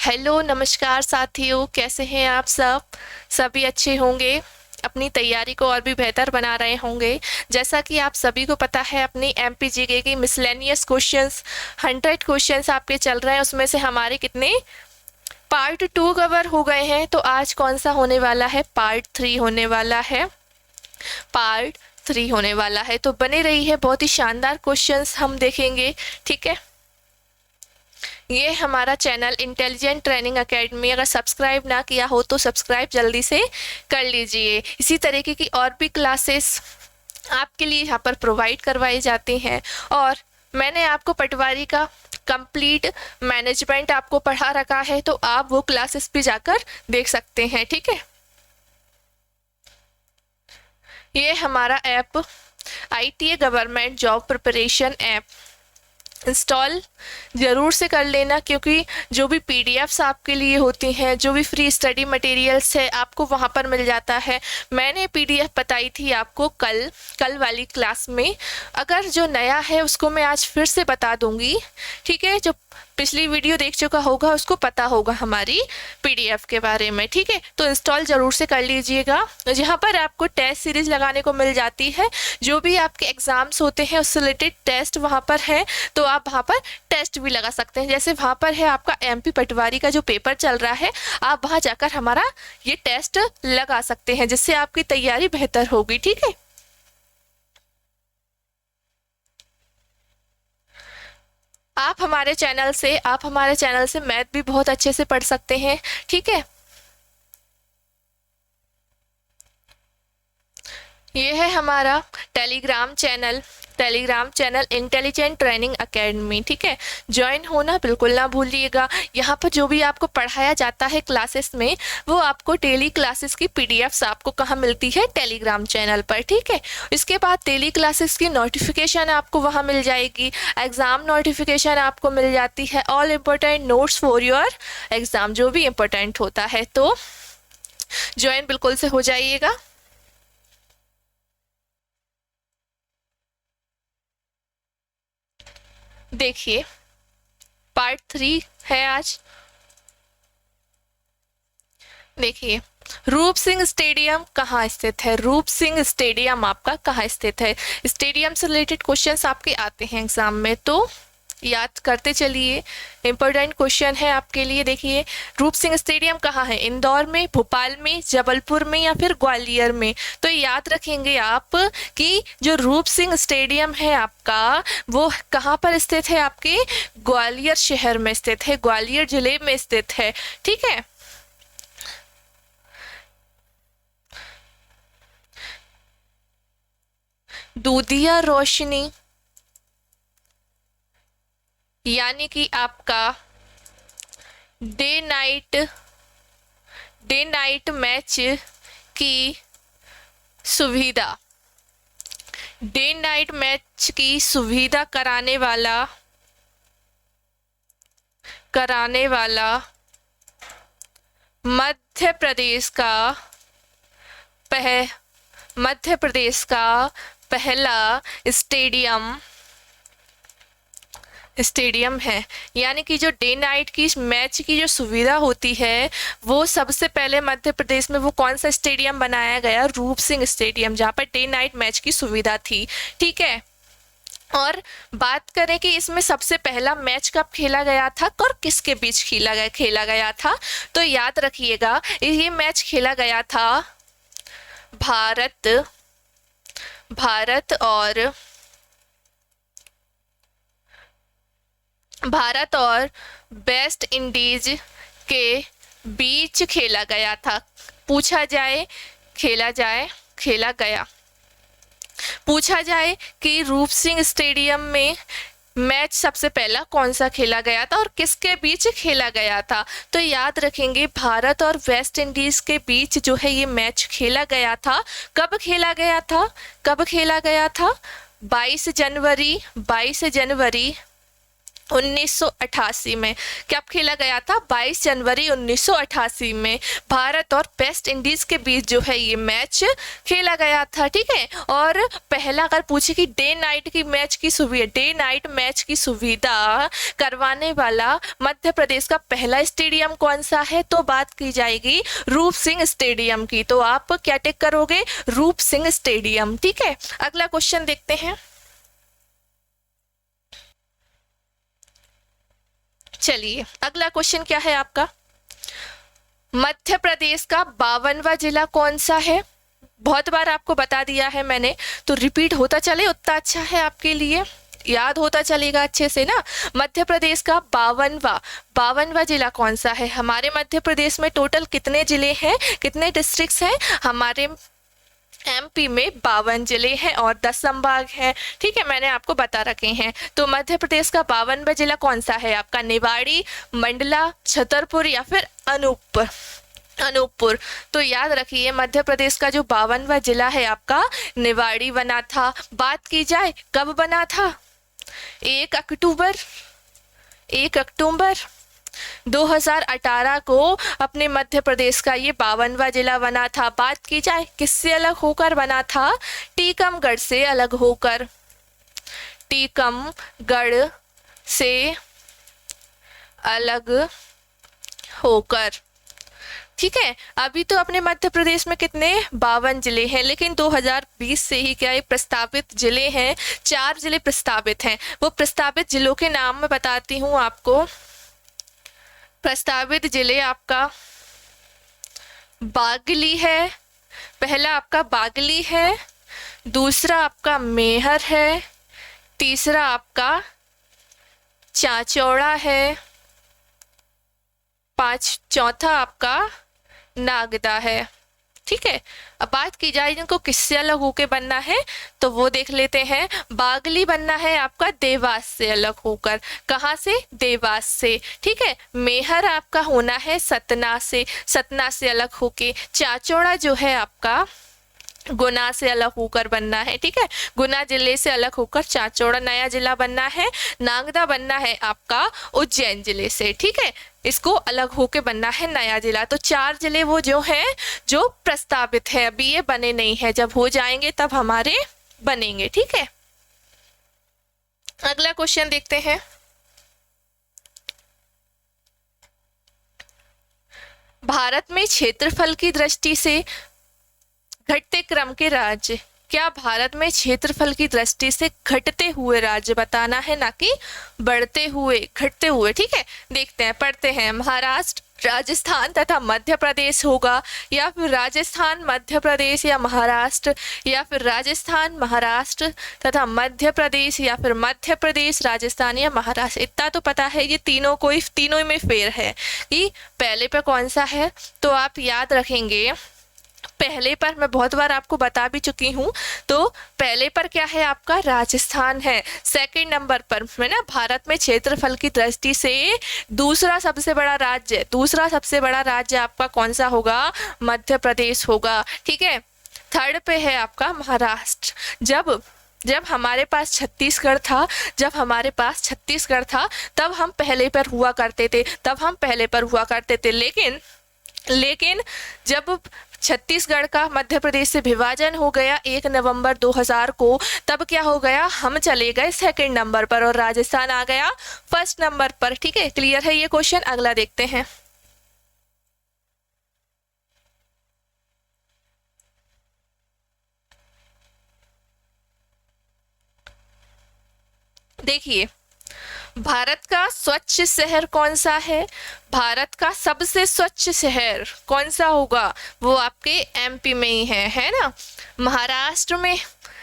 Hello नमस्कार साथियों, कैसे हैं आप सब। सभी अच्छे होंगे, अपनी तैयारी को और भी बेहतर बना रहे होंगे। जैसा कि आप सभी को पता है, अपनी एमपीजीके की मिसलेनियस क्वेश्चंस 100 क्वेश्चंस आपके चल रहे हैं। उसमें से हमारे कितने पार्ट 2 कवर हो गए हैं। तो आज कौन सा होने वाला है, पार्ट 3 होने वाला है। पार्ट 3 होने वाला है, तो बने रही है, बहुत ही शानदार क्वेश्चंस हम देखेंगे। ठीक है, ये हमारा चैनल इंटेलिजेंट ट्रेनिंग एकेडमी, अगर सब्सक्राइब ना किया हो तो सब्सक्राइब जल्दी से कर लीजिए। इसी तरीके की और भी क्लासेस आपके लिए यहाँ पर प्रोवाइड करवाई जाती हैं। और मैंने आपको पटवारी का कंप्लीट मैनेजमेंट आपको पढ़ा रखा है, तो आप वो क्लासेस भी जाकर देख सकते हैं। ठीक है, ये हमारा app ITA government job preparation app install ज़रूर से कर लेना, क्योंकि जो भी PDFs आपके लिए होती हैं, जो भी फ्री स्टडी मटेरियल्स है, आपको वहाँ पर मिल जाता है। मैंने PDF बताई थी आपको कल वाली क्लास में। अगर जो नया है उसको मैं आज फिर से बता दूंगी। ठीक है, जो पिछली वीडियो देख चुका होगा उसको पता होगा हमारी PDF के बारे में। ठीक है, तो इंस्टॉल ज़रूर से कर लीजिएगा। जहाँ पर आपको टेस्ट सीरीज लगाने को मिल जाती है, जो भी आपके एग्ज़ाम्स होते हैं उससे रिलेटेड टेस्ट वहाँ पर है, तो आप वहाँ पर टेस्ट भी लगा सकते हैं। जैसे वहाँ पर है आपका MP पटवारी का जो पेपर चल रहा है, आप वहाँ जाकर हमारा ये टेस्ट लगा सकते हैं, जिससे आपकी तैयारी बेहतर होगी। ठीक है, आप हमारे चैनल से मैथ भी बहुत अच्छे से पढ़ सकते हैं। ठीक है, ये है हमारा Telegram channel intelligent training academy. ठीक है, ज्वाइन होना बिल्कुल ना भूलिएगा। यहाँ पर जो भी आपको पढ़ाया जाता है क्लासेस में, वो आपको डेली क्लासेस की PDFs आपको कहाँ मिलती है, टेलीग्राम चैनल पर। ठीक है, इसके बाद डेली क्लासेस की नोटिफिकेशन आपको वहाँ मिल जाएगी, एग्ज़ाम नोटिफिकेशन आपको मिल जाती है, all important notes for your exam, जो भी इम्पोर्टेंट होता है। तो ज्वाइन बिल्कुल से हो जाइएगा। देखिए, पार्ट 3 है आज। देखिए, रूप सिंह स्टेडियम कहाँ स्थित है, रूप सिंह स्टेडियम आपका कहाँ स्थित है। स्टेडियम से रिलेटेड क्वेश्चंस आपके आते हैं एग्जाम में, तो याद करते चलिए, इंपॉर्टेंट क्वेश्चन है आपके लिए। देखिए, रूप सिंह स्टेडियम कहाँ है, इंदौर में, भोपाल में, जबलपुर में या फिर ग्वालियर में। तो याद रखेंगे आप कि जो रूप सिंह स्टेडियम है आपका, वो कहाँ पर स्थित है, आपके ग्वालियर शहर में स्थित है, ग्वालियर जिले में स्थित है। ठीक है, दूधिया रोशनी यानी कि आपका डे नाइट मैच की सुविधा, डे नाइट मैच की सुविधा कराने वाला मध्य प्रदेश का पहला स्टेडियम है। यानी कि जो डे नाइट की मैच की जो सुविधा होती है, वो सबसे पहले मध्य प्रदेश में वो कौन सा स्टेडियम बनाया गया, रूप सिंह स्टेडियम, जहाँ पर डे नाइट मैच की सुविधा थी। ठीक है, और बात करें कि इसमें सबसे पहला मैच कब खेला गया था और किसके बीच खेला गया था, तो याद रखिएगा, ये मैच खेला गया था भारत और वेस्ट इंडीज के बीच खेला गया था। पूछा जाए कि रूप सिंह स्टेडियम में मैच सबसे पहला कौन सा खेला गया था और किसके बीच खेला गया था, तो याद रखेंगे भारत और वेस्ट इंडीज के बीच जो है ये मैच खेला गया था। कब खेला गया था 22 जनवरी 1988 में। कब खेला गया था? 22 जनवरी 1988 में भारत और वेस्ट इंडीज के बीच जो है ये मैच खेला गया था, ठीक है। और पहला अगर पूछे कि डे नाइट मैच की सुविधा करवाने वाला मध्य प्रदेश का पहला स्टेडियम कौन सा है, तो बात की जाएगी रूप सिंह स्टेडियम की। तो आप क्या टिक करोगे? रूप सिंह स्टेडियम, ठीक है। अगला क्वेश्चन देखते हैं। चलिए अगला क्वेश्चन क्या है आपका? मध्य प्रदेश का 52वां जिला कौन सा है? बहुत बार आपको बता दिया है मैंने, तो रिपीट होता चले उतना अच्छा है आपके लिए, याद होता चलेगा अच्छे से ना। मध्य प्रदेश का 52वां जिला कौन सा है? हमारे मध्य प्रदेश में टोटल कितने जिले हैं, कितने डिस्ट्रिक्ट्स हैं? हमारे एमपी में 52 जिले हैं और 10 संभाग हैं, ठीक है, मैंने आपको बता रखे हैं। तो मध्य प्रदेश का 52वां जिला कौन सा है आपका? निवाड़ी, मंडला, छतरपुर या फिर अनूपपुर। तो याद रखिए मध्य प्रदेश का जो 52वां जिला है आपका निवाड़ी बना था। बात की जाए कब बना था? 1 अक्टूबर 2018 को अपने मध्य प्रदेश का ये 52वां जिला बना था। बात की जाए किससे अलग होकर बना था? टीकमगढ़ से अलग होकर, टीकमगढ़ से अलग होकर, ठीक है। अभी तो अपने मध्य प्रदेश में कितने 52 जिले हैं, लेकिन 2020 से ही क्या ये प्रस्तावित जिले हैं, 4 जिले प्रस्तावित हैं। वो प्रस्तावित जिलों के नाम मैं बताती हूँ आपको। प्रस्तावित जिले आपका बागली है, पहला आपका बागली है, दूसरा आपका मेहर है, तीसरा आपका चाचौड़ा है, चौथा आपका नागदा है, ठीक है। अब बात की जाए इनको किससे अलग होके बनना है, तो वो देख लेते हैं। बागली बनना है आपका देवास से अलग होकर। कहाँ से? देवास से, ठीक है। मेहर आपका होना है सतना से अलग होके। चाचौड़ा जो है आपका गुना से अलग होकर बनना है, ठीक है। गुना जिले से अलग होकर चाचौड़ा नया जिला बनना है। नागदा बनना है आपका उज्जैन जिले से, ठीक है। इसको अलग होके बनना है नया जिला। तो 4 जिले वो जो हैं जो प्रस्तावित है, अभी ये बने नहीं है, जब हो जाएंगे तब हमारे बनेंगे, ठीक है। अगला क्वेश्चन देखते हैं। भारत में क्षेत्रफल की दृष्टि से घटते क्रम के राज्य, क्या भारत में क्षेत्रफल की दृष्टि से घटते हुए राज्य बताना है, ना कि बढ़ते हुए, घटते हुए, ठीक है। देखते हैं, पढ़ते हैं। महाराष्ट्र, राजस्थान तथा मध्य प्रदेश होगा, या फिर राजस्थान मध्य प्रदेश या महाराष्ट्र, या फिर राजस्थान महाराष्ट्र तथा मध्य प्रदेश, या फिर मध्य प्रदेश राजस्थान या महाराष्ट्र। इतना तो पता है ये तीनों में फेर है कि पहले पे कौन सा है। तो आप याद रखेंगे पहले पर मैं बहुत बार आपको बता भी चुकी हूँ। तो पहले पर क्या है आपका? राजस्थान है। सेकंड नंबर पर है ना भारत में क्षेत्रफल की दृष्टि से दूसरा सबसे बड़ा राज्य आपका कौन सा होगा? मध्य प्रदेश होगा, ठीक है। थर्ड पे है आपका महाराष्ट्र। जब हमारे पास छत्तीसगढ़ था तब हम पहले पर हुआ करते थे, लेकिन जब छत्तीसगढ़ का मध्य प्रदेश से विभाजन हो गया 1 नवंबर 2000 को, तब क्या हो गया? हम चले गए सेकंड नंबर पर और राजस्थान आ गया फर्स्ट नंबर पर, ठीक है। क्लियर है ये क्वेश्चन? अगला देखते हैं। देखिए भारत का स्वच्छ शहर कौन सा है? भारत का सबसे स्वच्छ शहर कौन सा होगा? वो आपके एमपी में ही है ना।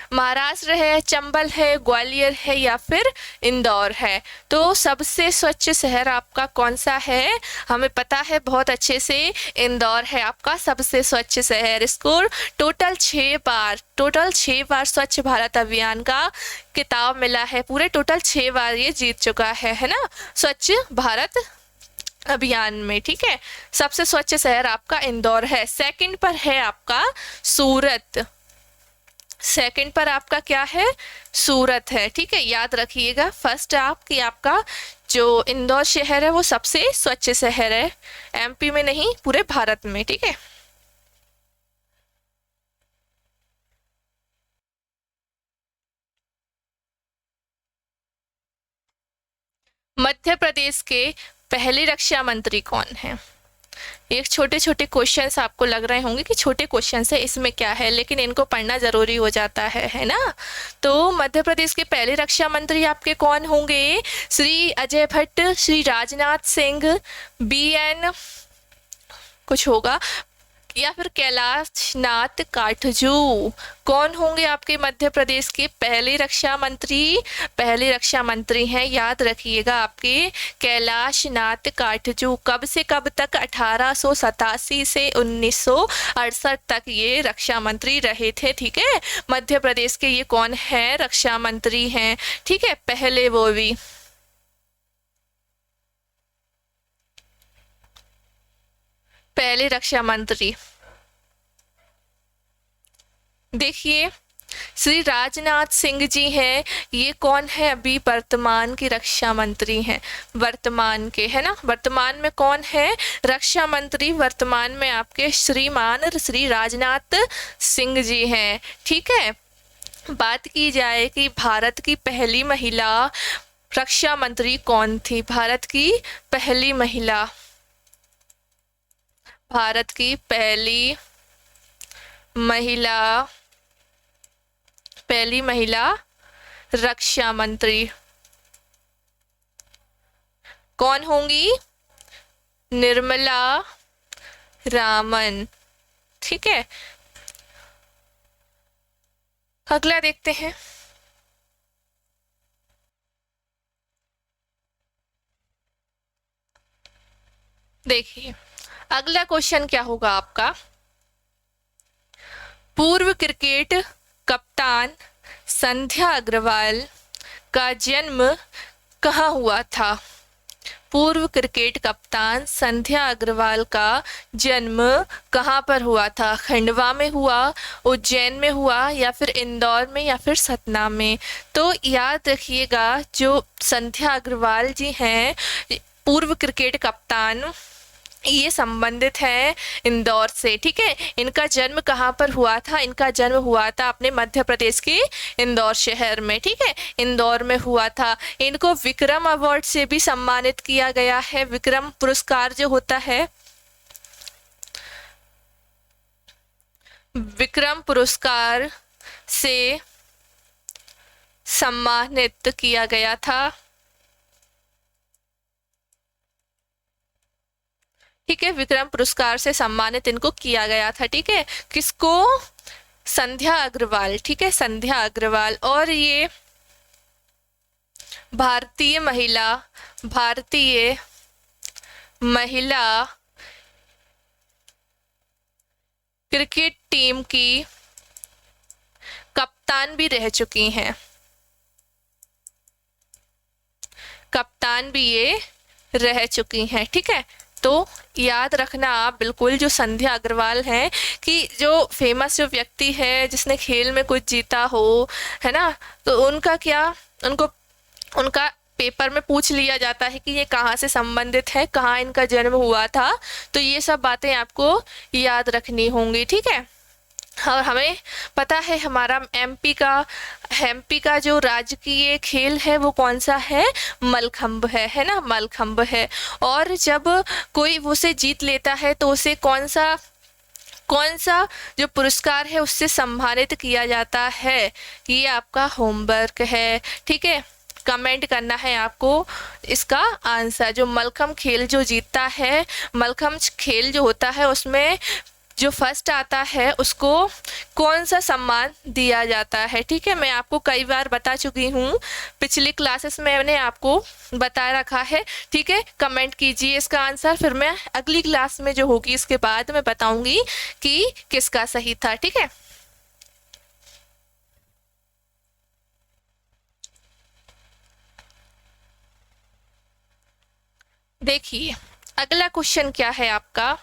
महाराष्ट्र है, चंबल है, ग्वालियर है या फिर इंदौर है। तो सबसे स्वच्छ शहर आपका कौन सा है? हमें पता है बहुत अच्छे से, इंदौर है आपका सबसे स्वच्छ शहर। इसको टोटल 6 बार स्वच्छ भारत अभियान का किताब मिला है। पूरे टोटल 6 बार ये जीत चुका है ना स्वच्छ भारत अभियान में, ठीक है। सबसे स्वच्छ शहर आपका इंदौर है। सेकंड पर है आपका सूरत। क्या है? सूरत है, ठीक है। याद रखिएगा फर्स्ट आपका जो इंदौर शहर है वो सबसे स्वच्छ शहर है, एमपी में नहीं पूरे भारत में, ठीक है। मध्य प्रदेश के पहले रक्षा मंत्री कौन है? एक छोटे छोटे क्वेश्चंस आपको लग रहे होंगे कि छोटे क्वेश्चंस है, इसमें क्या है, लेकिन इनको पढ़ना जरूरी हो जाता है ना। तो मध्य प्रदेश के पहले रक्षा मंत्री आपके कौन होंगे? श्री अजय भट्ट, श्री राजनाथ सिंह, BN कुछ होगा, या फिर कैलाश नाथ काटजू। कौन होंगे आपके मध्य प्रदेश के पहले रक्षा मंत्री? पहले रक्षा मंत्री हैं, याद रखिएगा, आपके कैलाश नाथ काटजू। कब से कब तक? 1887 से 1968 तक ये रक्षा मंत्री रहे थे, ठीक है। मध्य प्रदेश के ये कौन है? रक्षा मंत्री हैं, ठीक है, पहले वो भी। पहले रक्षा मंत्री देखिए, श्री राजनाथ सिंह जी हैं, ये कौन है? अभी वर्तमान के रक्षा मंत्री हैं, वर्तमान के, है ना। वर्तमान में कौन है रक्षा मंत्री? वर्तमान में आपके श्रीमान श्री राजनाथ सिंह जी हैं, ठीक है। बात की जाए कि भारत की पहली महिला रक्षा मंत्री कौन थी? भारत की पहली महिला, भारत की पहली महिला रक्षा मंत्री कौन होंगी? निर्मला रामन, ठीक है। अगला देखते हैं। देखिए अगला क्वेश्चन क्या होगा आपका? पूर्व क्रिकेट कप्तान संध्या अग्रवाल का जन्म कहाँ हुआ था? पूर्व क्रिकेट कप्तान संध्या अग्रवाल का जन्म कहाँ पर हुआ था? खंडवा में हुआ, उज्जैन में हुआ, या फिर इंदौर में, या फिर सतना में? तो याद रखिएगा, जो संध्या अग्रवाल जी हैं पूर्व क्रिकेट कप्तान, ये संबंधित है इंदौर से, ठीक है। इनका जन्म कहाँ पर हुआ था? इनका जन्म हुआ था अपने मध्य प्रदेश के इंदौर शहर में, ठीक है, इंदौर में हुआ था। इनको विक्रम अवार्ड से भी सम्मानित किया गया है। विक्रम पुरस्कार जो होता है, विक्रम पुरस्कार से सम्मानित किया गया था, ठीक है। विक्रम पुरस्कार से सम्मानित इनको किया गया था, ठीक है। किसको? संध्या अग्रवाल, ठीक है, संध्या अग्रवाल। और ये भारतीय महिला क्रिकेट टीम की कप्तान भी रह चुकी हैं, कप्तान भी ये रह चुकी हैं, ठीक है। तो याद रखना आप बिल्कुल, जो संध्या अग्रवाल हैं, कि जो फेमस जो व्यक्ति है जिसने खेल में कुछ जीता हो, है ना, तो उनका क्या, उनका पेपर में पूछ लिया जाता है कि ये कहाँ से संबंधित है, कहाँ इनका जन्म हुआ था। तो ये सब बातें आपको याद रखनी होंगी, ठीक है। और हमें पता है हमारा एमपी का जो राजकीय खेल है वो कौन सा है? मलखंभ है ना, मलखंभ है। और जब कोई उसे जीत लेता है तो उसे कौन सा जो पुरस्कार है उससे सम्मानित किया जाता है? ये आपका होमवर्क है, ठीक है। कमेंट करना है आपको इसका आंसर। जो मलखंभ खेल जो जीतता है, मलखंभ खेल जो होता है उसमें जो फर्स्ट आता है उसको कौन सा सम्मान दिया जाता है, ठीक है। मैं आपको कई बार बता चुकी हूँ, पिछली क्लासेस में मैंने आपको बता रखा है, ठीक है। कमेंट कीजिए इसका आंसर, फिर मैं अगली क्लास में जो होगी इसके बाद मैं बताऊंगी कि किसका सही था, ठीक है। देखिए अगला क्वेश्चन क्या है आपका?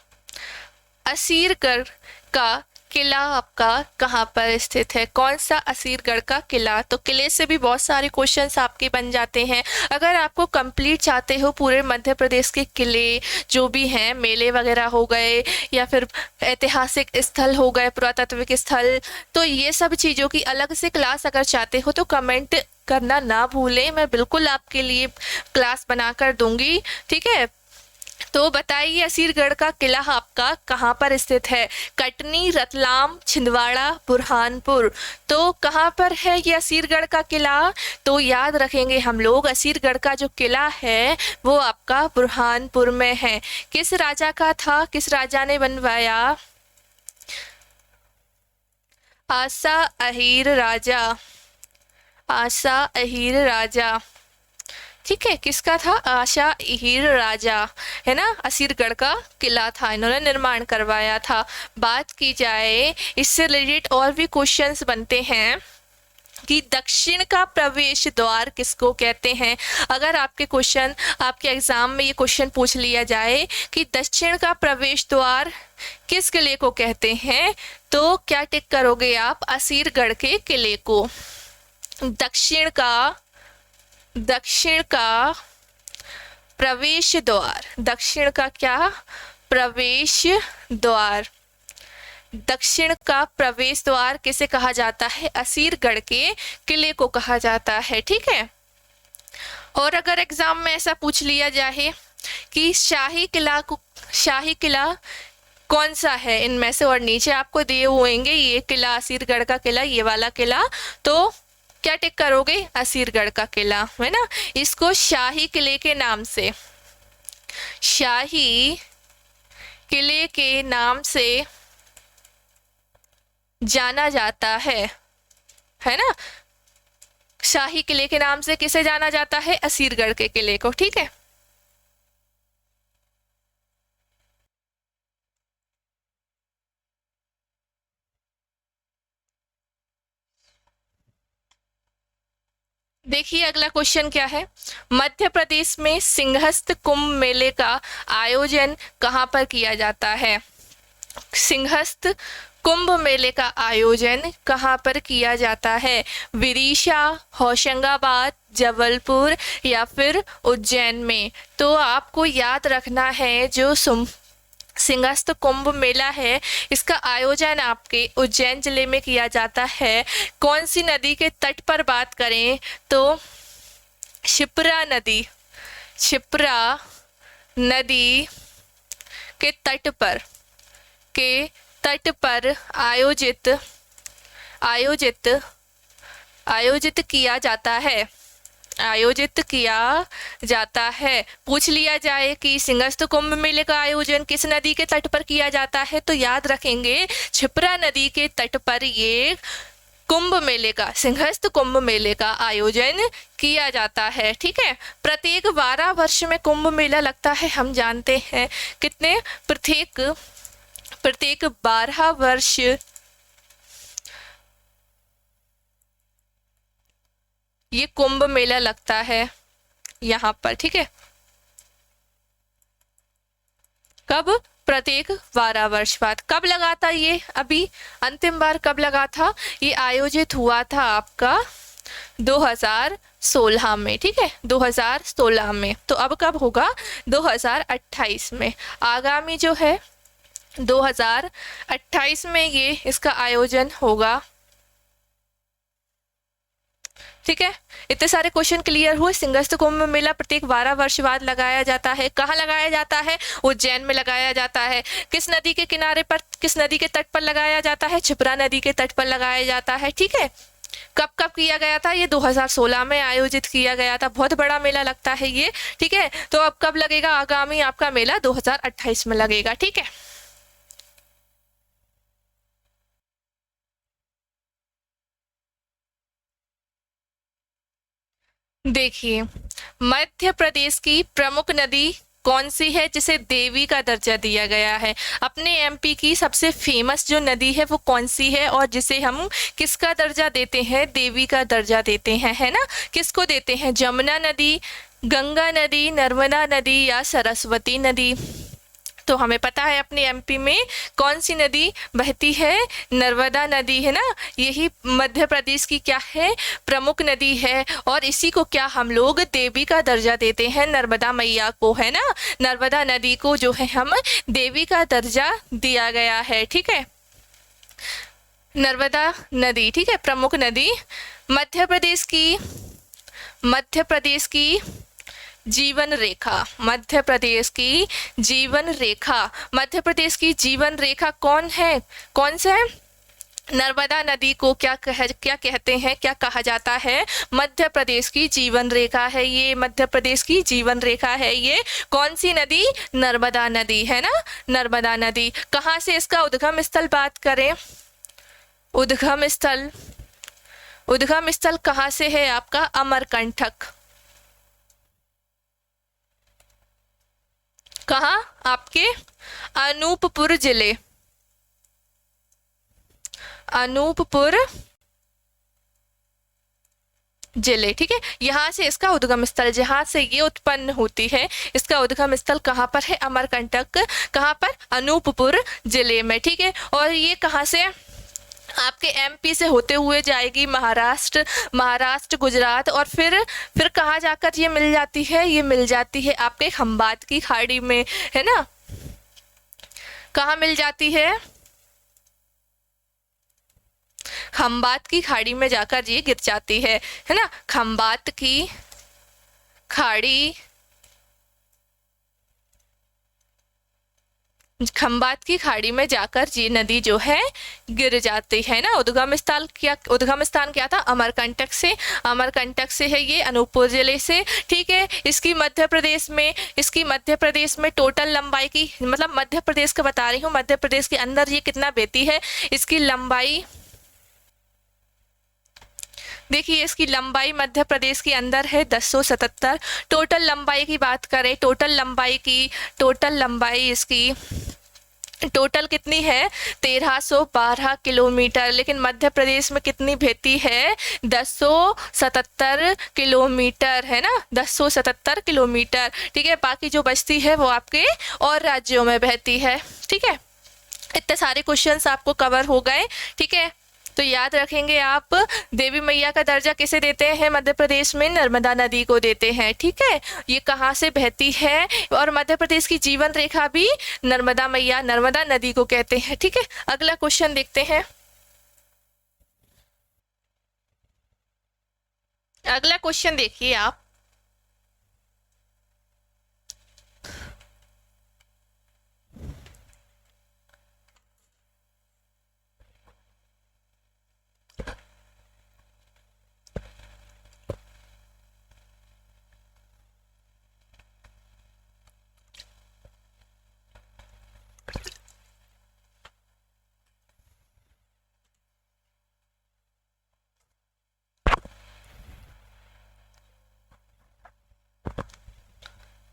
असीरगढ़ का किला आपका कहाँ पर स्थित है? कौन सा असीरगढ़ का किला? तो किले से भी बहुत सारे क्वेश्चंस आपके बन जाते हैं। अगर आपको कंप्लीट चाहते हो पूरे मध्य प्रदेश के किले जो भी हैं, मेले वगैरह हो गए या फिर ऐतिहासिक स्थल हो गए, पुरातात्विक स्थल, तो ये सब चीज़ों की अलग से क्लास अगर चाहते हो तो कमेंट करना ना भूलें, मैं बिल्कुल आपके लिए क्लास बनाकर दूंगी। ठीक है, तो बताइए असीरगढ़ का किला आपका कहाँ पर स्थित है? कटनी, रतलाम, छिंदवाड़ा, बुरहानपुर। तो कहाँ पर है ये असीरगढ़ का किला? तो याद रखेंगे हम लोग, असीरगढ़ का जो किला है वो आपका बुरहानपुर में है। किस राजा का था? किस राजा ने बनवाया? आसा अहीर राजा। आशा अहीर राजा, ठीक है, किसका था? आशा अहीर राजा, है ना। असीरगढ़ का किला था, इन्होंने निर्माण करवाया था। बात की जाए इससे रिलेटेड और भी क्वेश्चंस बनते हैं कि दक्षिण का प्रवेश द्वार किसको कहते हैं? अगर आपके एग्जाम में ये क्वेश्चन पूछ लिया जाए कि दक्षिण का प्रवेश द्वार किस किले को कहते हैं, तो क्या टिक करोगे आप? असीरगढ़ के किले को। दक्षिण का प्रवेश द्वार, दक्षिण का क्या? प्रवेश द्वार। दक्षिण का प्रवेश द्वार किसे कहा जाता है? असीरगढ़ के किले को कहा जाता है। ठीक है, और अगर एग्जाम में ऐसा पूछ लिया जाए कि शाही किला कौन सा है इनमें से, और नीचे आपको दिए हुएंगे ये किला, असीरगढ़ का किला, ये वाला किला, तो क्या टिक करोगे? असीरगढ़ का किला, है ना। इसको शाही किले के नाम से, शाही किले के नाम से जाना जाता है ना। शाही किले के नाम से किसे जाना जाता है? असीरगढ़ के किले को। ठीक है, देखिए अगला क्वेश्चन क्या है। मध्य प्रदेश में सिंहस्थ कुंभ मेले का आयोजन कहाँ पर किया जाता है? सिंहस्थ कुंभ मेले का आयोजन कहाँ पर किया जाता है? विदिशा, होशंगाबाद, जबलपुर या फिर उज्जैन में? तो आपको याद रखना है जो सिंहस्थ कुंभ मेला है इसका आयोजन आपके उज्जैन जिले में किया जाता है। कौन सी नदी के तट पर बात करें तो क्षिप्रा नदी के तट पर आयोजित किया जाता है। पूछ लिया जाए कि सिंहस्थ कुंभ मेले का आयोजन किस नदी के तट पर किया जाता है, तो याद रखेंगे क्षिप्रा नदी के तट पर ये सिंहस्थ कुंभ मेले का आयोजन किया जाता है। ठीक है, प्रत्येक 12 वर्ष में कुंभ मेला लगता है, हम जानते हैं कितने, प्रत्येक 12 वर्ष ये कुंभ मेला लगता है यहाँ पर। ठीक है, कब? प्रत्येक 12 वर्ष बाद। कब लगा था ये? अभी अंतिम बार कब लगा था? ये आयोजित हुआ था आपका 2016 में। ठीक है, 2016 में। तो अब कब होगा? 2028 में। आगामी जो है 2028 में ये इसका आयोजन होगा। ठीक है, इतने सारे क्वेश्चन क्लियर हुए। सिंहस्थ कुंभ मेला प्रत्येक 12 वर्ष बाद लगाया जाता है। कहाँ लगाया जाता है? उज्जैन में लगाया जाता है। किस नदी के किनारे पर, किस नदी के तट पर लगाया जाता है? क्षिप्रा नदी के तट पर लगाया जाता है। ठीक है, कब किया गया था? ये 2016 में आयोजित किया गया था। बहुत बड़ा मेला लगता है ये। ठीक है, तो अब कब लगेगा? आगामी आपका मेला 2028 में लगेगा। ठीक है, देखिए मध्य प्रदेश की प्रमुख नदी कौन सी है जिसे देवी का दर्जा दिया गया है? अपने एमपी की सबसे फेमस जो नदी है वो कौन सी है और जिसे हम किसका दर्जा देते हैं? देवी का दर्जा देते हैं, है ना। किसको देते हैं? जमुना नदी, गंगा नदी, नर्मदा नदी या सरस्वती नदी? तो हमें पता है अपने एमपी में कौन सी नदी बहती है, नर्मदा नदी है ना। यही मध्य प्रदेश की क्या है, प्रमुख नदी है। और इसी को क्या हम लोग देवी का दर्जा देते हैं, नर्मदा मैया को, है ना। नर्मदा नदी को जो है हम देवी का दर्जा दिया गया है, ठीक है। नर्मदा नदी, ठीक है, प्रमुख नदी। मध्य प्रदेश की जीवन रेखा, मध्य प्रदेश की जीवन रेखा, मध्य प्रदेश की जीवन रेखा कौन है, कौन से है? नर्मदा नदी को क्या कहते हैं, क्या कहा जाता है? मध्य प्रदेश की जीवन रेखा है ये, मध्य प्रदेश की जीवन रेखा है ये। कौन सी नदी? नर्मदा नदी, है ना, नर्मदा नदी। कहाँ से इसका उद्गम स्थल बात करें, उद्गम स्थल कहाँ से है आपका? अमरकंटक। कहाँ? आपके अनूपपुर जिले, अनूपपुर जिले, ठीक है। यहाँ से इसका उद्गम स्थल, जहाँ से ये उत्पन्न होती है, इसका उद्गम स्थल कहाँ पर है? अमरकंटक। कहाँ पर? अनूपपुर जिले में, ठीक है। और ये कहाँ से? आपके एमपी से होते हुए जाएगी महाराष्ट्र, गुजरात, और फिर कहाँ जाकर ये मिल जाती है? ये मिल जाती है आपके खंबात की खाड़ी में, है ना। कहाँ मिल जाती है? खंबात की खाड़ी में जाकर ये गिर जाती है ना। खंबात की खाड़ी, खंबात की खाड़ी में जाकर ये नदी जो है गिर जाती है ना। उद्गम स्थान क्या था? अमरकंटक से है ये, अनूपपुर जिले से, ठीक है। इसकी मध्य प्रदेश में टोटल लंबाई की, मतलब मध्य प्रदेश का बता रही हूँ, मध्य प्रदेश के अंदर ये कितना बहती है? इसकी लंबाई देखिए, इसकी लंबाई मध्य प्रदेश के अंदर है 1077। टोटल लंबाई की बात करें, टोटल लंबाई इसकी टोटल कितनी है? 1312 किलोमीटर। लेकिन मध्य प्रदेश में कितनी बहती है? 1077 किलोमीटर, है ना, 1077 किलोमीटर, ठीक है। बाकी जो बचती है वो आपके और राज्यों में बहती है, ठीक है। इतने सारे क्वेश्चंस आपको कवर हो गए, ठीक है। तो याद रखेंगे आप, देवी मैया का दर्जा किसे देते हैं मध्य प्रदेश में? नर्मदा नदी को देते हैं, ठीक है। ये कहाँ से बहती है? और मध्य प्रदेश की जीवन रेखा भी नर्मदा मैया, नर्मदा नदी को कहते हैं, ठीक है। अगला क्वेश्चन देखते हैं। अगला क्वेश्चन देखिए आप।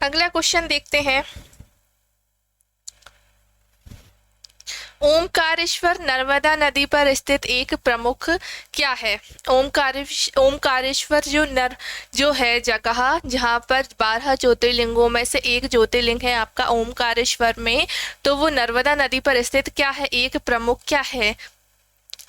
अगला क्वेश्चन देखते हैं। ओमकारेश्वर नर्मदा नदी पर स्थित एक प्रमुख क्या है? ओमकारेश्वर जो है जगह, जहाँ पर 12 ज्योतिर्लिंगों में से एक ज्योतिर्लिंग है आपका ओमकारेश्वर में, तो वो नर्मदा नदी पर स्थित क्या है? एक प्रमुख क्या है?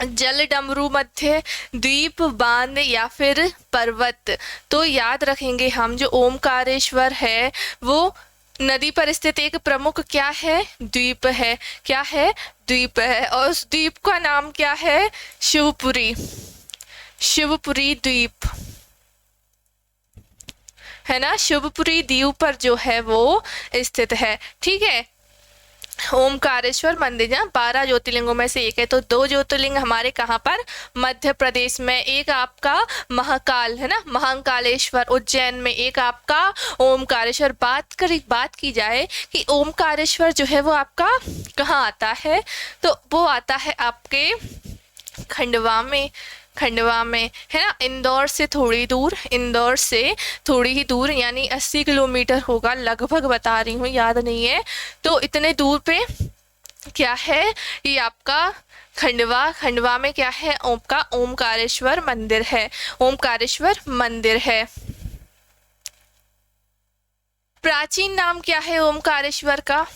जल डमरू, मध्य द्वीप, बांध या फिर पर्वत। तो याद रखेंगे हम, जो ओमकारेश्वर है वो नदी पर स्थित एक प्रमुख क्या है? द्वीप है। क्या है? द्वीप है। और उस द्वीप का नाम क्या है? शिवपुरी द्वीप, है ना। शिवपुरी द्वीप पर जो है वो स्थित है, ठीक है। ओमकारेश्वर मंदिर जहाँ 12 ज्योतिर्लिंगों में से एक है। तो 2 ज्योतिर्लिंग हमारे कहाँ पर? मध्य प्रदेश में। एक आपका महाकाल, है ना, महाकालेश्वर उज्जैन में, एक आपका ओमकारेश्वर। बात की जाए कि ओमकारेश्वर जो है वो आपका कहाँ आता है, तो वो आता है आपके खंडवा में, है ना। इंदौर से थोड़ी ही दूर, यानी 80 किलोमीटर होगा लगभग, बता रही हूँ, याद नहीं है। तो इतने दूर पे क्या है? ये आपका खंडवा में क्या है? आपका ओमकारेश्वर मंदिर है। प्राचीन नाम क्या है ओमकारेश्वर का?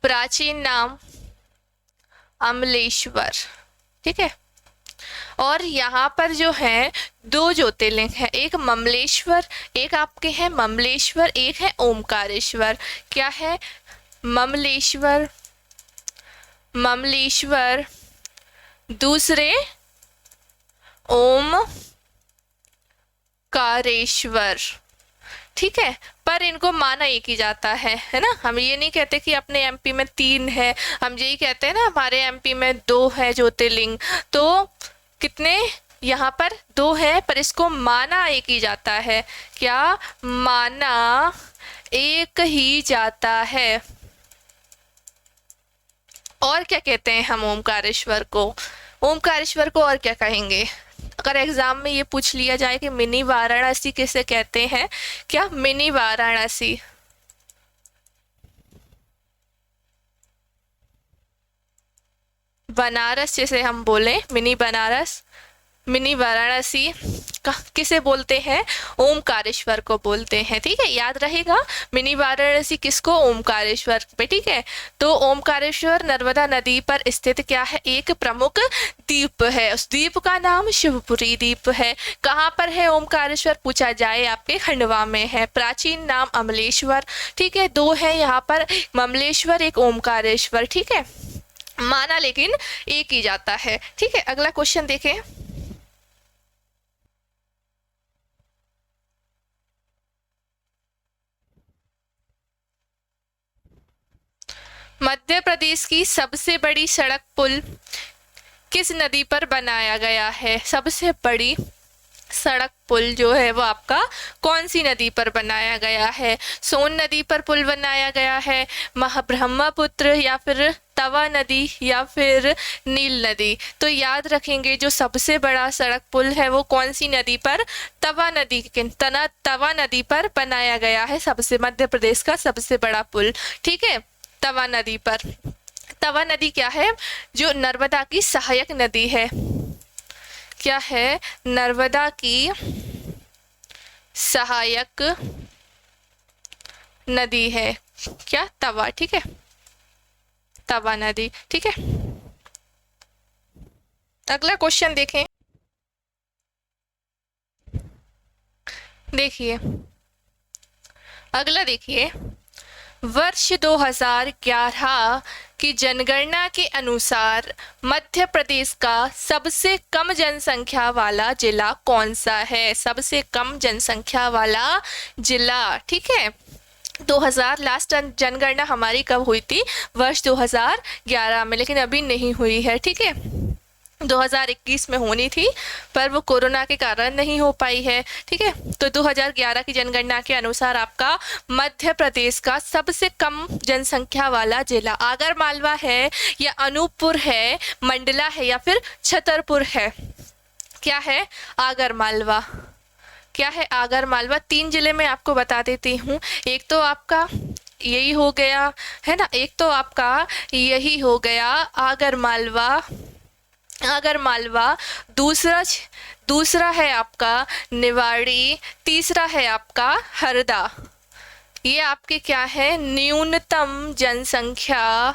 प्राचीन नाम अमलेश्वर, ठीक है। और यहाँ पर जो है दो ज्योतिर्लिंग है, एक ममलेश्वर, एक आपके हैं ममलेश्वर, एक है ओमकारेश्वर। क्या है? ममलेश्वर, ममलेश्वर, दूसरे ओमकारेश्वर, ठीक है। पर इनको माना एक ही जाता है ना। हम ये नहीं कहते कि अपने एमपी में 3 है, हम यही कहते हैं ना हमारे एमपी में 2 है ज्योतिर्लिंग। तो कितने? यहाँ पर 2 है, पर इसको माना एक ही जाता है। क्या? माना एक ही जाता है। और क्या कहते हैं हम ओमकारेश्वर को? ओमकारेश्वर को और क्या कहेंगे? अगर एग्जाम में ये पूछ लिया जाए कि मिनी वाराणसी किसे कहते हैं, क्या? मिनी वाराणसी, बनारस जैसे हम बोले मिनी बनारस, मिनी वाराणसी किसे बोलते हैं? ओमकारेश्वर को बोलते हैं, ठीक है। याद रहेगा, मिनी वाराणसी किसको? ओमकारेश्वर पे, ठीक है। तो ओमकारेश्वर नर्मदा नदी पर स्थित क्या है? एक प्रमुख द्वीप है। उस द्वीप का नाम शिवपुरी द्वीप है। कहाँ पर है ओमकारेश्वर पूछा जाए? आपके खंडवा में है। प्राचीन नाम अमलेश्वर, ठीक है। 2 है यहाँ पर, ममलेश्वर, एक ओमकारेश्वर, ठीक है। माना लेकिन एक ही जाता है, ठीक है। अगला क्वेश्चन देखें। मध्य प्रदेश की सबसे बड़ी सड़क पुल किस नदी पर बनाया गया है? सबसे बड़ी सड़क पुल जो है वो आपका कौन सी नदी पर बनाया गया है? सोन नदी पर पुल बनाया गया है, ब्रह्मपुत्र, या फिर तवा नदी, या फिर नील नदी? तो याद रखेंगे जो सबसे बड़ा सड़क पुल है वो कौन सी नदी पर? तवा नदी तवा नदी पर बनाया गया है सबसे, मध्य प्रदेश का सबसे बड़ा पुल, ठीक है। तवा नदी पर। तवा नदी क्या है? जो नर्मदा की सहायक नदी है। क्या है? नर्मदा की सहायक नदी है। क्या? तवा, ठीक है। तवा नदी, ठीक है। अगला क्वेश्चन देखें। देखिए अगला, देखिए वर्ष 2011 की जनगणना के अनुसार मध्य प्रदेश का सबसे कम जनसंख्या वाला जिला कौन सा है? सबसे कम जनसंख्या वाला जिला, ठीक है। 2000 लास्ट जनगणना हमारी कब हुई थी? वर्ष 2011 में, लेकिन अभी नहीं हुई है, ठीक है। 2021 में होनी थी पर वो कोरोना के कारण नहीं हो पाई है, ठीक है। तो 2011 की जनगणना के अनुसार आपका मध्य प्रदेश का सबसे कम जनसंख्या वाला जिला आगर मालवा है, या अनूपपुर है, मंडला है, या फिर छतरपुर है? क्या है? आगर मालवा। क्या है? आगर मालवा। 3 जिले में आपको बता देती हूँ। एक तो आपका यही हो गया है ना, एक तो आपका यही हो गया आगर मालवा, दूसरा है आपका निवाड़ी, तीसरा है आपका हरदा। ये आपके क्या है? न्यूनतम जनसंख्या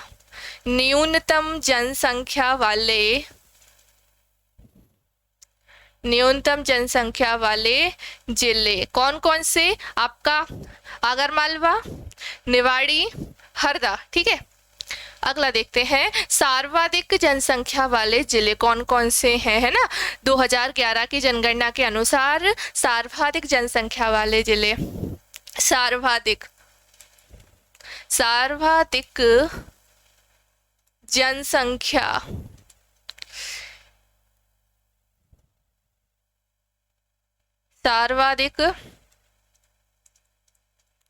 वाले जिले कौन कौन से? आपका आगरमालवा, निवाड़ी, हरदा, ठीक है। अगला देखते हैं, सर्वाधिक जनसंख्या वाले जिले कौन कौन से हैं, है ना। 2011 की जनगणना के अनुसार सर्वाधिक जनसंख्या वाले जिले, सर्वाधिक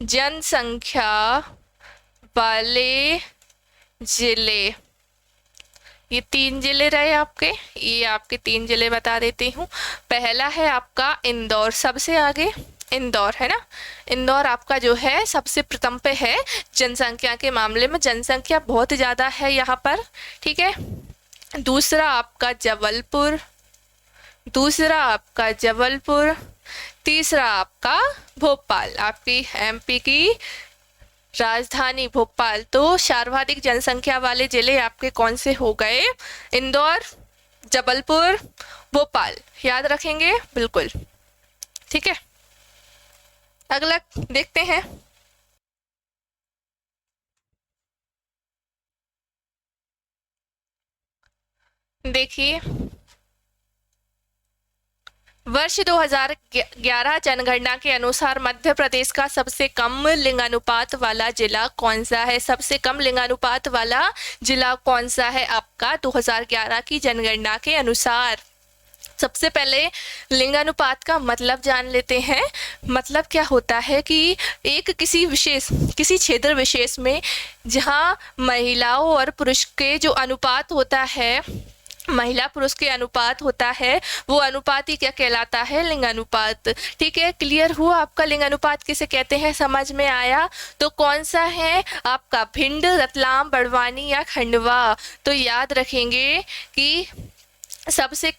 जनसंख्या वाले जिले, ये 3 जिले रहे आपके। ये आपके 3 जिले बता देती हूँ। पहला है आपका इंदौर, सबसे आगे इंदौर है ना। इंदौर आपका जो है सबसे प्रथम पे है जनसंख्या के मामले में, जनसंख्या बहुत ज़्यादा है यहाँ पर, ठीक है। दूसरा आपका जबलपुर, तीसरा आपका भोपाल। आपकी एमपी की राजधानी भोपाल। तो सर्वाधिक जनसंख्या वाले जिले आपके कौन से हो गए? इंदौर, जबलपुर, भोपाल। याद रखेंगे बिल्कुल, ठीक है। अगला देखते हैं। देखिए, वर्ष 2011 जनगणना के अनुसार मध्य प्रदेश का सबसे कम लिंगानुपात वाला जिला कौन सा है? सबसे कम लिंगानुपात वाला जिला कौन सा है आपका 2011 की जनगणना के अनुसार? सबसे पहले लिंगानुपात का मतलब जान लेते हैं। मतलब क्या होता है कि एक किसी क्षेत्र विशेष में जहां महिलाओं और पुरुष के जो अनुपात होता है, महिला पुरुष के अनुपात होता है, वो अनुपात ही क्या कहलाता है? लिंगानुपात। ठीक है, क्लियर हुआ आपका लिंगानुपात किसे कहते हैं, समझ में आया? तो कौन सा है आपका? भिंड, रतलाम, बड़वानी या खंडवा? तो याद रखेंगे कि सबसे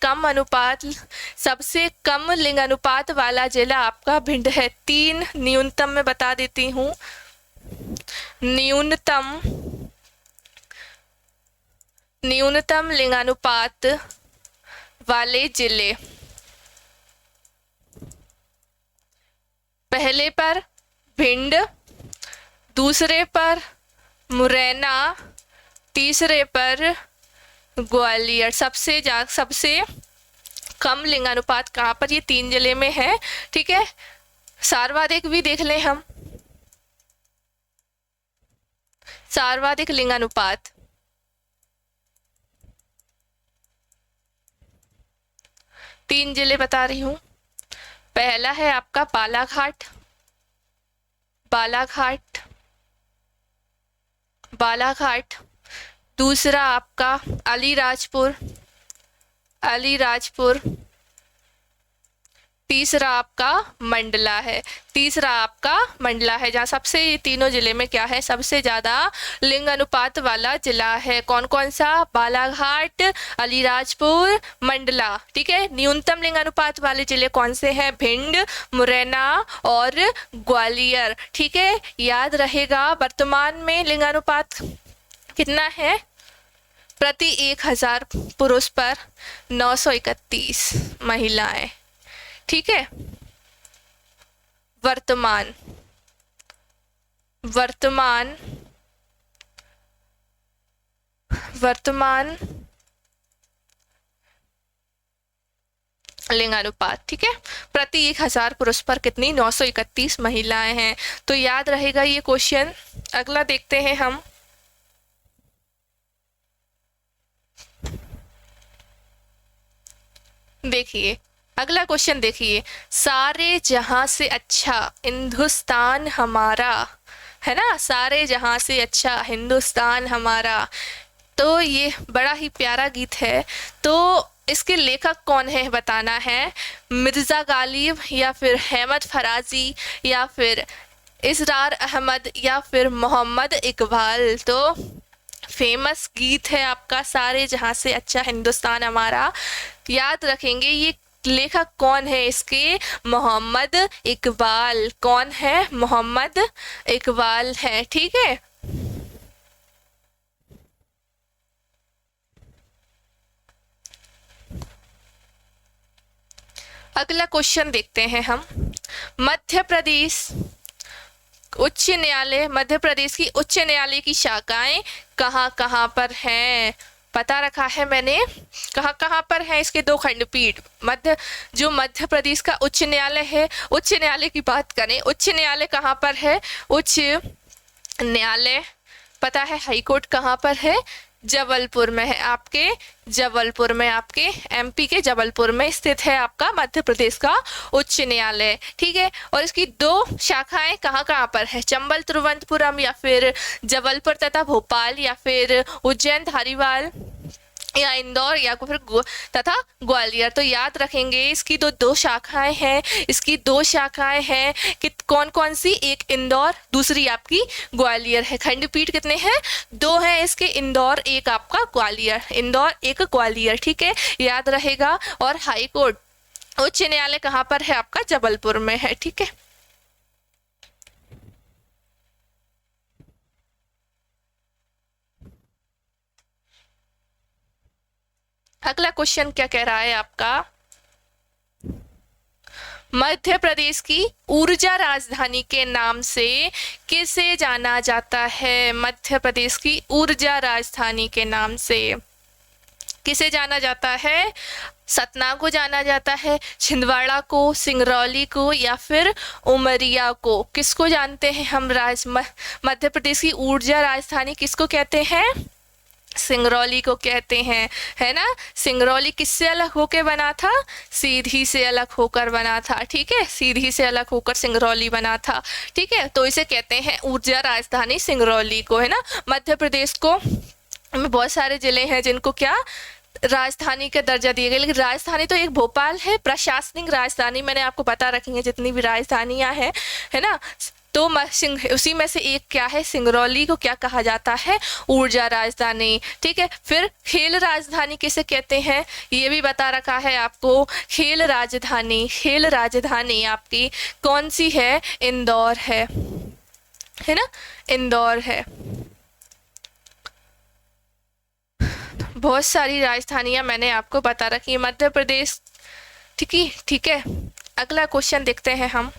कम लिंगानुपात वाला जिला आपका भिंड है। 3 न्यूनतम में बता देती हूँ। न्यूनतम लिंगानुपात वाले जिले, पहले पर भिंड, दूसरे पर मुरैना, तीसरे पर ग्वालियर। सबसे कम लिंगानुपात कहाँ पर? ये 3 जिले में है, ठीक है। सर्वाधिक भी देख लें हम, सर्वाधिक लिंगानुपात 3 जिले बता रही हूँ। पहला है आपका बालाघाट, दूसरा आपका अलीराजपुर, तीसरा आपका मंडला है, जहाँ सबसे ये तीनों जिले में क्या है? सबसे ज्यादा लिंग अनुपात वाला जिला है। कौन कौन सा? बालाघाट, अलीराजपुर, मंडला, ठीक है। न्यूनतम लिंग अनुपात वाले जिले कौन से हैं? भिंड, मुरैना और ग्वालियर, ठीक है। याद रहेगा वर्तमान में लिंगानुपात कितना है? प्रति 1000 पुरुष पर 931 महिलाएं, ठीक है। वर्तमान लिंगानुपात, ठीक है। प्रति 1000 पुरुष पर कितनी? 931 महिलाएं हैं। तो याद रहेगा ये क्वेश्चन। अगला देखते हैं हम। देखिए अगला क्वेश्चन, देखिए, सारे जहां से अच्छा हिंदुस्तान हमारा, है ना, सारे जहां से अच्छा हिंदुस्तान हमारा। तो ये बड़ा ही प्यारा गीत है। तो इसके लेखक कौन है बताना है। मिर्जा गालिब या फिर अहमद फराजी या फिर इसरार अहमद या फिर मोहम्मद इकबाल। तो फेमस गीत है आपका सारे जहां से अच्छा हिंदुस्तान हमारा। याद रखेंगे ये लेखक कौन है इसके? मोहम्मद इकबाल। कौन है? मोहम्मद इकबाल है, ठीक है। अगला क्वेश्चन देखते हैं हम। मध्य प्रदेश की उच्च न्यायालय की शाखाएं कहाँ कहाँ पर हैं? पता रखा है मैंने, कहाँ कहाँ पर है इसके 2 खंडपीठ। जो मध्य प्रदेश का उच्च न्यायालय है, उच्च न्यायालय की बात करें, उच्च न्यायालय कहाँ पर है? उच्च न्यायालय पता है हाई कोर्ट कहाँ पर है? जबलपुर में है आपके, एमपी के जबलपुर में स्थित है आपका मध्य प्रदेश का उच्च न्यायालय, ठीक है। और इसकी 2 शाखाएं कहाँ कहाँ पर है? चंबल तिरुवनंतपुरम या फिर जबलपुर तथा भोपाल या फिर उज्जैन धारीवाल या इंदौर या फिर तथा ग्वालियर। तो याद रखेंगे इसकी 2 शाखाएं हैं, कि कौन कौन सी? एक इंदौर, दूसरी आपकी ग्वालियर है। खंडपीठ कितने हैं? 2 हैं इसके, इंदौर, एक आपका ग्वालियर, ठीक है, याद रहेगा। और हाई कोर्ट उच्च न्यायालय कहाँ पर है आपका? जबलपुर में है, ठीक है। अगला क्वेश्चन क्या कह रहा है आपका, मध्य प्रदेश की ऊर्जा राजधानी के नाम से किसे जाना जाता है? मध्य प्रदेश की ऊर्जा राजधानी के नाम से किसे जाना जाता है? सतना को जाना जाता है, छिंदवाड़ा को, सिंगरौली को, या फिर उमरिया को? किसको जानते हैं हम मध्य प्रदेश की ऊर्जा राजधानी किसको कहते हैं? सिंगरौली को कहते हैं, है ना। सिंगरौली किससे अलग होकर बना था? सीधी से अलग होकर बना था, ठीक है, सीधी से अलग होकर सिंगरौली बना था, ठीक है। तो इसे कहते हैं ऊर्जा राजधानी सिंगरौली को, है ना। मध्य प्रदेश को में बहुत सारे जिले हैं जिनको क्या राजधानी का दर्जा दिया गया, लेकिन राजधानी तो एक भोपाल है। प्रशासनिक राजधानी मैंने आपको बता रखी है जितनी भी राजधानियां हैं, है ना। तो उसी में से एक क्या है, सिंगरौली को क्या कहा जाता है? ऊर्जा राजधानी, ठीक है। फिर खेल राजधानी किसे कहते हैं ये भी बता रखा है आपको। खेल राजधानी आपकी कौन सी है? इंदौर है ना, इंदौर है। बहुत सारी राजधानियां मैंने आपको बता रखी मध्य प्रदेश, ठीक है। अगला क्वेश्चन देखते हैं हम।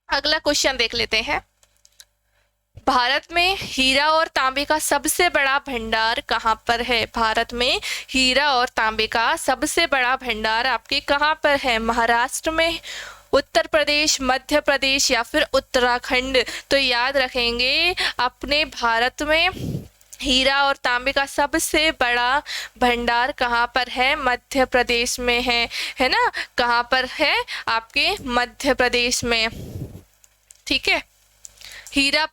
अगला क्वेश्चन देख लेते हैं। भारत में हीरा और तांबे का सबसे बड़ा भंडार कहाँ पर है? भारत में हीरा और तांबे का सबसे बड़ा भंडार आपके कहाँ पर है? महाराष्ट्र में, उत्तर प्रदेश, मध्य प्रदेश, या फिर उत्तराखंड? तो याद रखेंगे अपने भारत में हीरा और तांबे का सबसे बड़ा भंडार कहाँ पर है? मध्य प्रदेश में है ना। कहाँ पर है? आपके मध्य प्रदेश में, ठीक है। हीरा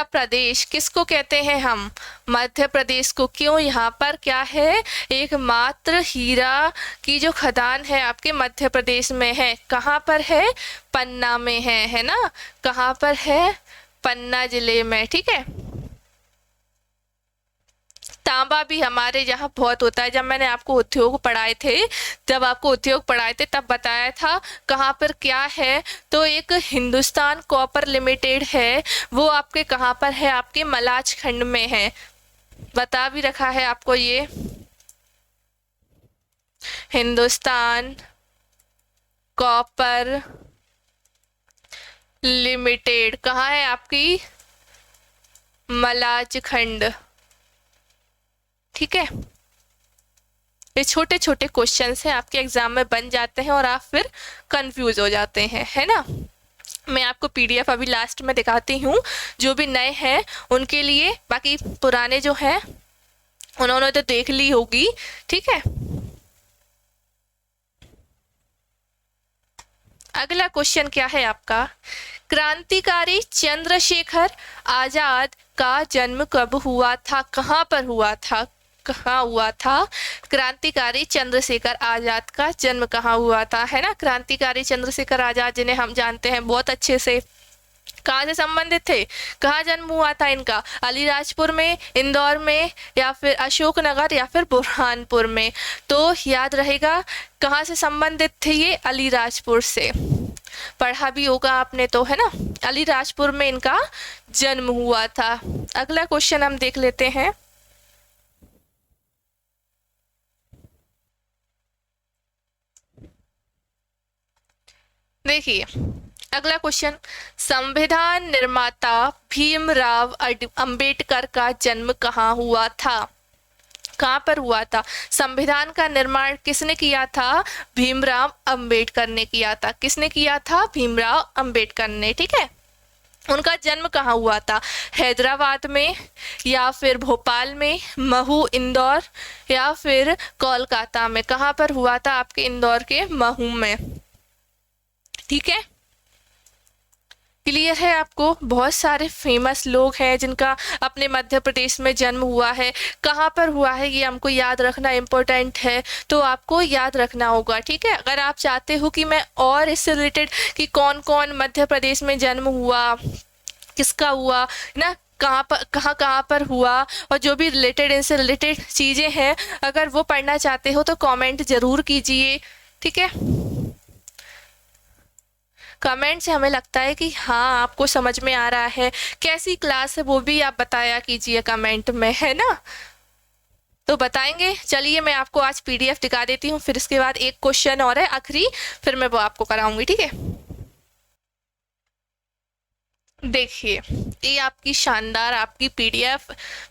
प्रदेश किसको कहते हैं हम? मध्य प्रदेश को। क्यों? यहाँ पर क्या है, एकमात्र हीरा की जो खदान है आपके मध्य प्रदेश में है। कहाँ पर है? पन्ना में है ना। कहाँ पर है? पन्ना जिले में, ठीक है। तांबा भी हमारे यहाँ बहुत होता है। जब मैंने आपको उद्योग पढ़ाए थे तब बताया था कहाँ पर क्या है। तो एक हिंदुस्तान कॉपर लिमिटेड है, वो आपके कहाँ पर है? आपके मलाज खंड में है। बता भी रखा है आपको ये। हिंदुस्तान कॉपर लिमिटेड कहाँ है? आपकी मलाज खंड, ठीक है। ये छोटे छोटे क्वेश्चंस हैं, आपके एग्जाम में बन जाते हैं और आप फिर कंफ्यूज हो जाते हैं, है ना। मैं आपको पीडीएफ अभी लास्ट में दिखाती हूँ जो भी नए हैं उनके लिए। बाकी पुराने जो हैं उन्होंने तो देख ली होगी, ठीक है। अगला क्वेश्चन क्या है आपका? क्रांतिकारी चंद्रशेखर आजाद का जन्म कब हुआ था? कहाँ पर हुआ था? क्रांतिकारी चंद्रशेखर आजाद का जन्म कहाँ हुआ था, है ना। क्रांतिकारी चंद्रशेखर आजाद जिन्हें हम जानते हैं बहुत अच्छे से, कहाँ से संबंधित थे? कहाँ जन्म हुआ था इनका? अलीराजपुर में, इंदौर में, या फिर अशोकनगर, या फिर बुरहानपुर में? तो याद रहेगा कहाँ से संबंधित थे ये? अलीराजपुर से। पढ़ा भी होगा आपने तो, है ना। अलीराजपुर में इनका जन्म हुआ था। अगला क्वेश्चन हम देख लेते हैं। देखिए अगला क्वेश्चन, संविधान निर्माता भीमराव अंबेडकर का जन्म कहाँ हुआ था? कहाँ पर हुआ था? संविधान का निर्माण किसने किया था? भीमराव अंबेडकर ने किया था। किसने किया था? भीमराव अंबेडकर ने, ठीक है। उनका जन्म कहाँ हुआ था? हैदराबाद में, या फिर भोपाल में, महू, इंदौर, या फिर कोलकाता में? कहाँ पर हुआ था? आपके इंदौर के महू में, ठीक है। क्लियर है आपको? बहुत सारे फेमस लोग हैं जिनका अपने मध्य प्रदेश में जन्म हुआ है। कहाँ पर हुआ है ये हमको याद रखना इम्पोर्टेंट है, तो आपको याद रखना होगा, ठीक है। अगर आप चाहते हो कि मैं और इससे रिलेटेड कि कौन कौन मध्य प्रदेश में जन्म हुआ, किसका हुआ ना, कहाँ कहाँ पर हुआ, और जो भी रिलेटेड इनसे रिलेटेड चीज़ें हैं, अगर वो पढ़ना चाहते हो तो कमेंट ज़रूर कीजिए, ठीक है। कमेंट से हमें लगता है कि हाँ आपको समझ में आ रहा है, कैसी क्लास है वो भी आप बताया कीजिए कमेंट में, है ना। तो बताएंगे। चलिए मैं आपको आज पीडीएफ दिखा देती हूँ, फिर इसके बाद एक क्वेश्चन और है आखिरी, फिर मैं वो आपको कराऊंगी, ठीक है। देखिए ये आपकी शानदार आपकी पीडीएफ,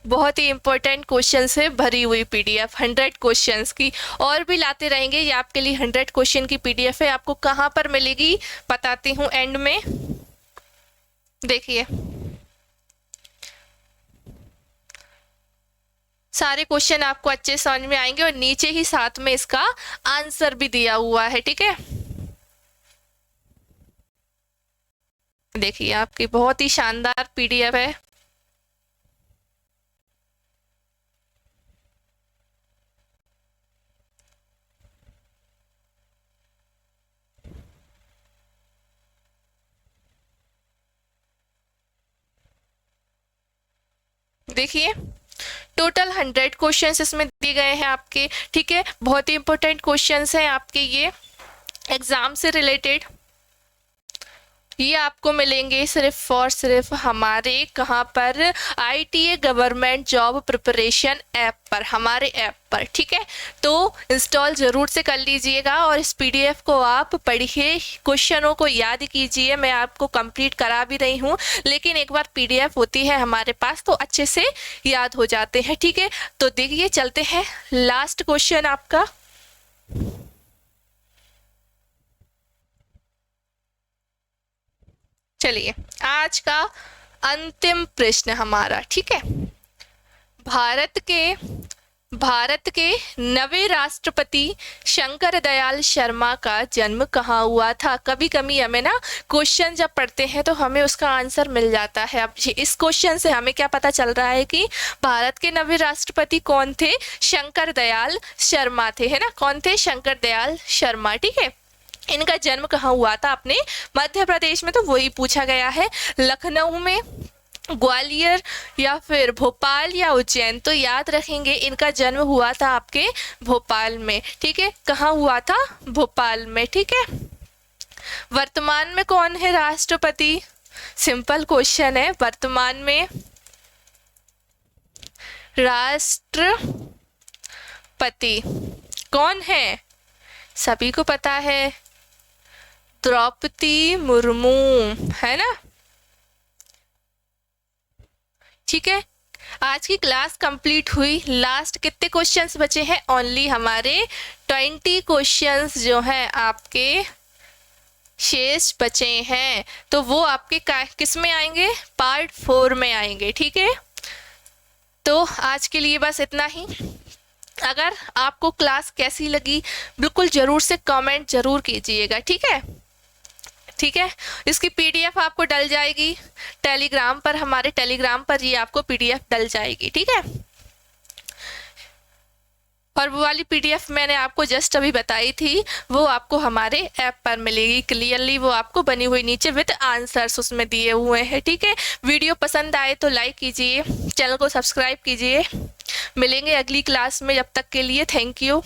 बहुत ही इंपॉर्टेंट क्वेश्चन से भरी हुई पीडीएफ, 100 क्वेश्चंस की, और भी लाते रहेंगे। ये आपके लिए 100 क्वेश्चन की पीडीएफ है। आपको कहाँ पर मिलेगी बताती हूँ एंड में। देखिए सारे क्वेश्चन आपको अच्छे समझ में आएंगे, और नीचे ही साथ में इसका आंसर भी दिया हुआ है, ठीक है। देखिए आपकी बहुत ही शानदार पीडीएफ है। देखिए टोटल 100 क्वेश्चंस इसमें दिए गए हैं आपके, ठीक है। बहुत ही इंपॉर्टेंट क्वेश्चंस हैं आपके, ये एग्जाम से रिलेटेड। ये आपको मिलेंगे सिर्फ और सिर्फ हमारे कहाँ पर, ITA government job preparation app पर, हमारे ऐप पर, ठीक है। तो इंस्टॉल ज़रूर से कर लीजिएगा, और इस पीडीएफ को आप पढ़िए, क्वेश्चनों को याद कीजिए। मैं आपको कंप्लीट करा भी रही हूँ, लेकिन एक बार पीडीएफ होती है हमारे पास तो अच्छे से याद हो जाते हैं, ठीक है। तो देखिए चलते हैं लास्ट क्वेश्चन आपका। चलिए आज का अंतिम प्रश्न हमारा, ठीक है। भारत के नवे राष्ट्रपति शंकर दयाल शर्मा का जन्म कहाँ हुआ था। कभी कभी हमें ना क्वेश्चन जब पढ़ते हैं तो हमें उसका आंसर मिल जाता है। अब इस क्वेश्चन से हमें क्या पता चल रहा है कि भारत के नवे राष्ट्रपति कौन थे, शंकर दयाल शर्मा थे, है ना। कौन थे, शंकर दयाल शर्मा, ठीक है। इनका जन्म कहाँ हुआ था, अपने मध्य प्रदेश में, तो वही पूछा गया है। लखनऊ में, ग्वालियर, या फिर भोपाल या उज्जैन, तो याद रखेंगे इनका जन्म हुआ था आपके भोपाल में, ठीक है। कहाँ हुआ था, भोपाल में, ठीक है। वर्तमान में कौन है राष्ट्रपति, सिंपल क्वेश्चन है। वर्तमान में राष्ट्रपति कौन है, सभी को पता है, द्रौपदी मुर्मू, है ना, ठीक है। आज की क्लास कंप्लीट हुई। लास्ट कितने क्वेश्चंस बचे हैं, ओनली हमारे 20 क्वेश्चंस जो हैं आपके शेष बचे हैं, तो वो आपके किस में आएंगे, पार्ट 4 में आएंगे, ठीक है। तो आज के लिए बस इतना ही। अगर आपको क्लास कैसी लगी बिल्कुल ज़रूर से कमेंट ज़रूर कीजिएगा, ठीक है, ठीक है। इसकी पीडीएफ आपको डल जाएगी टेलीग्राम पर, हमारे टेलीग्राम पर ये आपको पीडीएफ डल जाएगी, ठीक है। और वो वाली पीडीएफ मैंने आपको जस्ट अभी बताई थी, वो आपको हमारे ऐप पर मिलेगी क्लियरली, वो आपको बनी हुई नीचे विद आंसर्स उसमें दिए हुए हैं, ठीक है। वीडियो पसंद आए तो लाइक कीजिए, चैनल को सब्सक्राइब कीजिए। मिलेंगे अगली क्लास में, जब तक के लिए थैंक यू।